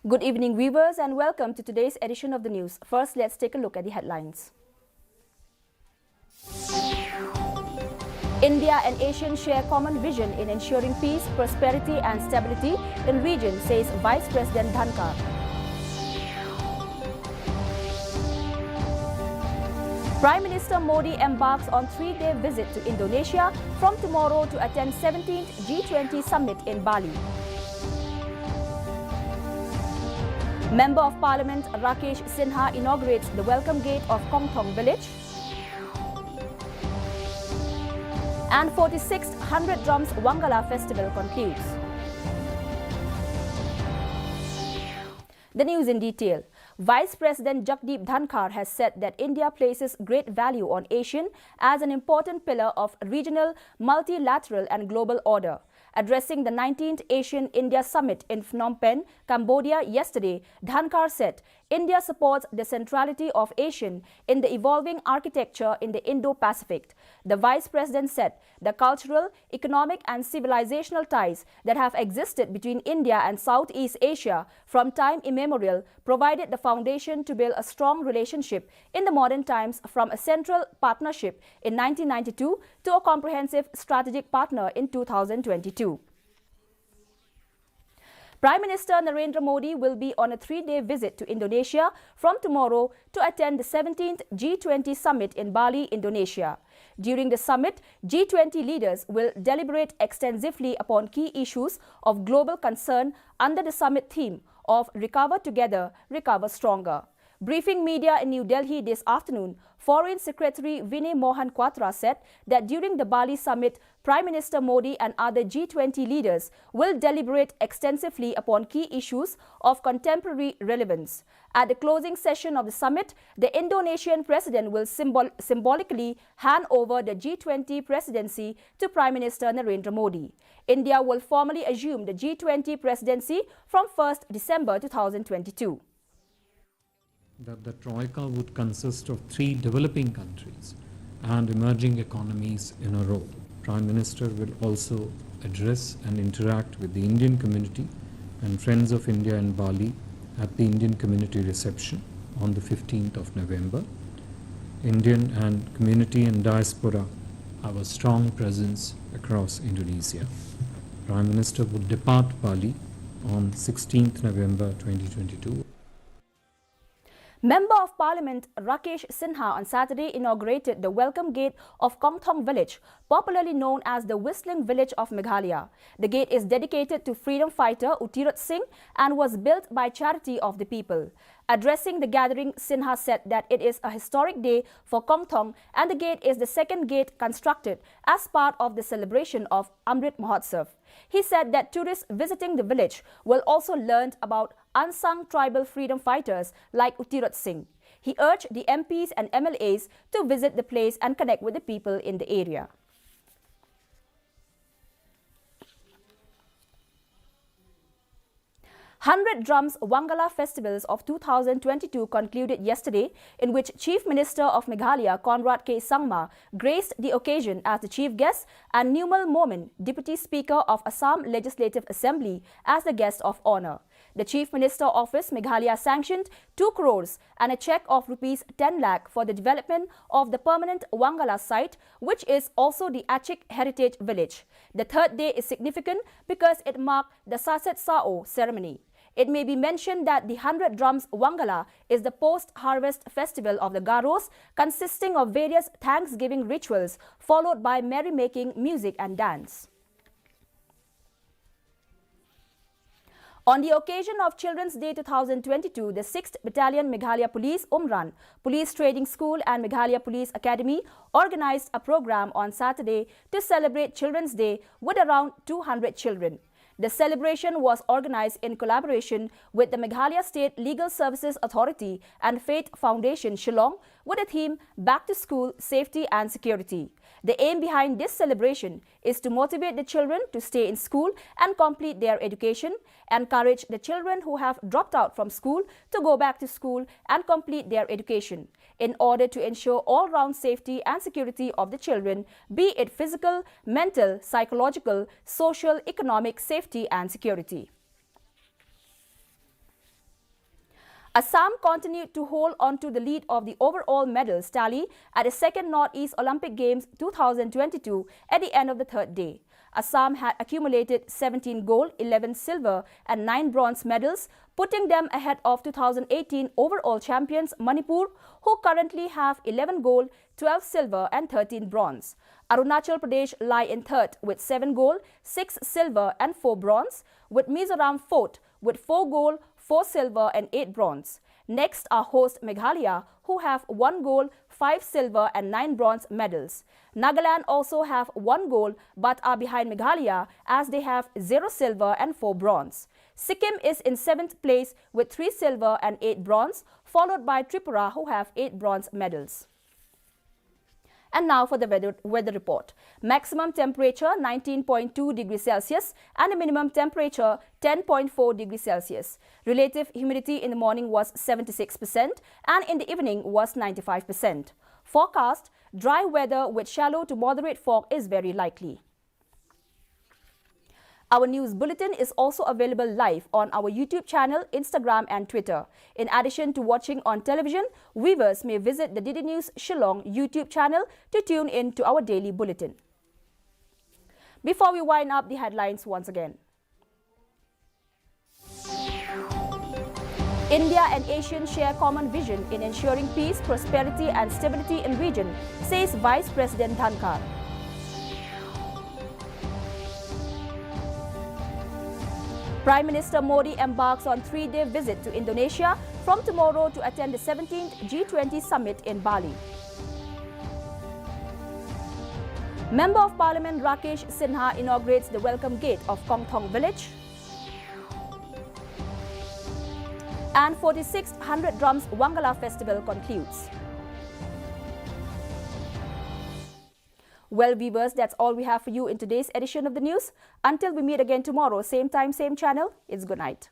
Good evening, viewers, and welcome to today's edition of the news. First, let's take a look at the headlines. India and ASEAN share common vision in ensuring peace, prosperity and stability in region, says Vice President Dhankar. Prime Minister Modi embarks on three-day visit to Indonesia from tomorrow to attend 17th G20 summit in Bali. Member of Parliament Rakesh Sinha inaugurates the welcome gate of Compton village. And 46th 100 Drums Wangala Festival concludes. The news in detail. Vice President Jagdeep Dhankar has said that India places great value on ASEAN as an important pillar of regional, multilateral and global order. Addressing the 19th ASEAN-India Summit in Phnom Penh, Cambodia yesterday, Dhankar said India supports the centrality of ASEAN in the evolving architecture in the Indo-Pacific. The Vice President said the cultural, economic and civilizational ties that have existed between India and Southeast Asia from time immemorial provided the foundation to build a strong relationship in the modern times, from a central partnership in 1992 to a comprehensive strategic partner in 2022. Prime Minister Narendra Modi will be on a three-day visit to Indonesia from tomorrow to attend the 17th G20 summit in Bali, Indonesia. During the summit, G20 leaders will deliberate extensively upon key issues of global concern under the summit theme of Recover Together, Recover Stronger. Briefing media in New Delhi this afternoon, Foreign Secretary Vinay Mohan Kwatra said that during the Bali summit, Prime Minister Modi and other G20 leaders will deliberate extensively upon key issues of contemporary relevance. At the closing session of the summit, the Indonesian president will symbolically hand over the G20 presidency to Prime Minister Narendra Modi. India will formally assume the G20 presidency from 1st December 2022. That the Troika would consist of 3 developing countries and emerging economies in a row. Prime Minister will also address and interact with the Indian community and Friends of India in Bali at the Indian community reception on the 15th of November. Indian and community and diaspora have a strong presence across Indonesia. Prime Minister would depart Bali on 16th November 2022. Member of Parliament Rakesh Sinha on Saturday inaugurated the welcome gate of Compton village, popularly known as the Whistling Village of Meghalaya. The gate is dedicated to freedom fighter Uthirat Singh and was built by Charity of the People. Addressing the gathering, Sinha said that it is a historic day for Compton and the gate is the second gate constructed as part of the celebration of Amrit Mahotsav. He said that tourists visiting the village will also learn about unsung tribal freedom fighters like Uthirat Singh. He urged the MPs and MLAs to visit the place and connect with the people in the area. "100 Drums Wangala Festivals of 2022 concluded yesterday, in which Chief Minister of Meghalaya Conrad K. Sangma graced the occasion as the chief guest and Numal Momin, Deputy Speaker of Assam Legislative Assembly, as the guest of honour. The Chief Minister Office Meghalaya sanctioned 2 crores and a cheque of rupees 10 lakh for the development of the permanent Wangala site, which is also the Achik Heritage Village. The third day is significant because it marked the Saset Sao ceremony. It may be mentioned that the 100 Drums Wangala is the post-harvest festival of the Garos, consisting of various Thanksgiving rituals followed by merrymaking, music and dance. On the occasion of Children's Day 2022, the 6th Battalion Meghalaya Police Umran, Police Training School and Meghalaya Police Academy organized a program on Saturday to celebrate Children's Day with around 200 children. The celebration was organized in collaboration with the Meghalaya State Legal Services Authority and Faith Foundation Shillong with a theme Back to School, Safety and Security. The aim behind this celebration is to motivate the children to stay in school and complete their education, encourage the children who have dropped out from school to go back to school and complete their education, in order to ensure all-round safety and security of the children, be it physical, mental, psychological, social, economic safety and security. Assam continued to hold on to the lead of the overall medals tally at the second Northeast Olympic Games 2022 at the end of the third day. Assam had accumulated 17 gold, 11 silver and 9 bronze medals, putting them ahead of 2018 overall champions Manipur, who currently have 11 gold, 12 silver and 13 bronze. Arunachal Pradesh lie in third with 7 gold, 6 silver and 4 bronze, with Mizoram fourth with 4 gold, 4 silver and 8 bronze. Next are host Meghalaya, who have 1 gold, 5 silver and 9 bronze medals. Nagaland also have 1 gold but are behind Meghalaya as they have 0 silver and 4 bronze. Sikkim is in 7th place with 3 silver and 8 bronze, followed by Tripura, who have 8 bronze medals. And now for the weather report. Maximum temperature 19.2 degrees Celsius and a minimum temperature 10.4 degrees Celsius. Relative humidity in the morning was 76% and in the evening was 95%. Forecast: dry weather with shallow to moderate fog is very likely. Our news bulletin is also available live on our YouTube channel, Instagram and Twitter. In addition to watching on television, viewers may visit the DD News Shillong YouTube channel to tune in to our daily bulletin. Before we wind up the headlines once again. India and ASEAN share common vision in ensuring peace, prosperity and stability in region, says Vice President Dhankar. Prime Minister Modi embarks on 3-day visit to Indonesia from tomorrow to attend the 17th G20 summit in Bali. Member of Parliament Rakesh Sinha inaugurates the welcome gate of Compton village. And 46th 100 Drums Wangala Festival concludes. Well, viewers, that's all we have for you in today's edition of the news. Until we meet again tomorrow, same time, same channel, it's good night.